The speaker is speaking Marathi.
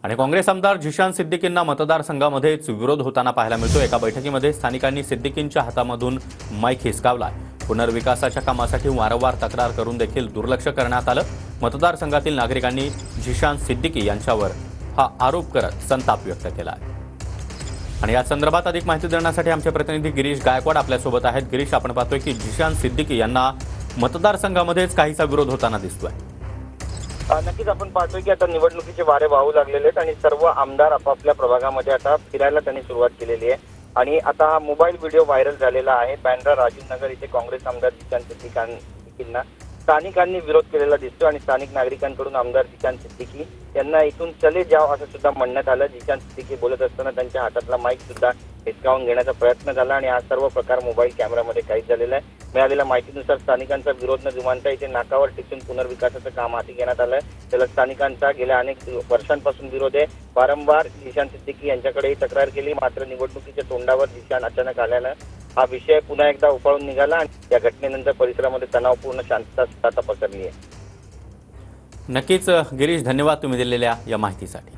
आणि काँग्रेस आमदार झिशान सिद्दीकींना मतदारसंघामध्येच विरोध होताना पाहायला मिळतो। एका बैठकीमध्ये स्थानिकांनी सिद्दीकींच्या हातामधून माईक हिसकावला। पुनर्विकासाच्या कामासाठी वारंवार तक्रार करून देखील दुर्लक्ष करण्यात आलं। मतदारसंघातील नागरिकांनी झिशान सिद्दीकी यांच्यावर हा आरोप करत संताप व्यक्त केला आहे। आणि या संदर्भात अधिक माहिती देण्यासाठी आमचे प्रतिनिधी गिरीश गायकवाड आपल्यासोबत आहेत। गिरीश, आपण पाहतोय की झिशान सिद्दीकी यांना मतदारसंघामध्येच काहीसा विरोध होताना दिसतोय। नक्कीच आपण पाहतोय की आता निवडणुकीचे वारे वाहू लागलेले आहेत आणि सर्व आमदार आपापल्या प्रभागामध्ये आता फिरायला त्यांनी सुरुवात केलेली आहे। आणि आता हा मोबाईल व्हिडिओ व्हायरल झालेला आहे। बँड्रा राजीव नगर इथे काँग्रेस आमदार झिशान सिद्दीकींना स्थानिकांनी विरोध केलेला दिसतो आणि स्थानिक नागरिकांकडून आमदार झिशान सिद्दीकी यांना इथून चले जाव असं सुद्धा म्हणण्यात आलं। झिशान सिद्दीकी बोलत असताना त्यांच्या हातातला माईक सुद्धा हिसकावून घेण्याचा प्रयत्न झाला आणि हा सर्व प्रकार मोबाईल कॅमेरामध्ये कैद झालेला आहे। मिळालेल्या माहितीनुसार स्थानिकांचा विरोध न जुमानता इथे नाकावर टिकून पुनर्विकासाचं काम हाती घेण्यात आलंय। त्याला स्थानिकांचा गेल्या अनेक वर्षांपासून विरोध आहे। वारंवार झिशान सिद्दीकी यांच्याकडे तक्रार केली, मात्र निवडणुकीच्या तोंडावर झिशान अचानक आल्यानं हा विषय पुन्हा एकदा उफाळून निघाला आणि या घटनेनंतर परिसरामध्ये तणावपूर्ण शांतता पसरली आहे। नक्कीच गिरीश, धन्यवाद तुम्ही दिलेल्या या माहितीसाठी।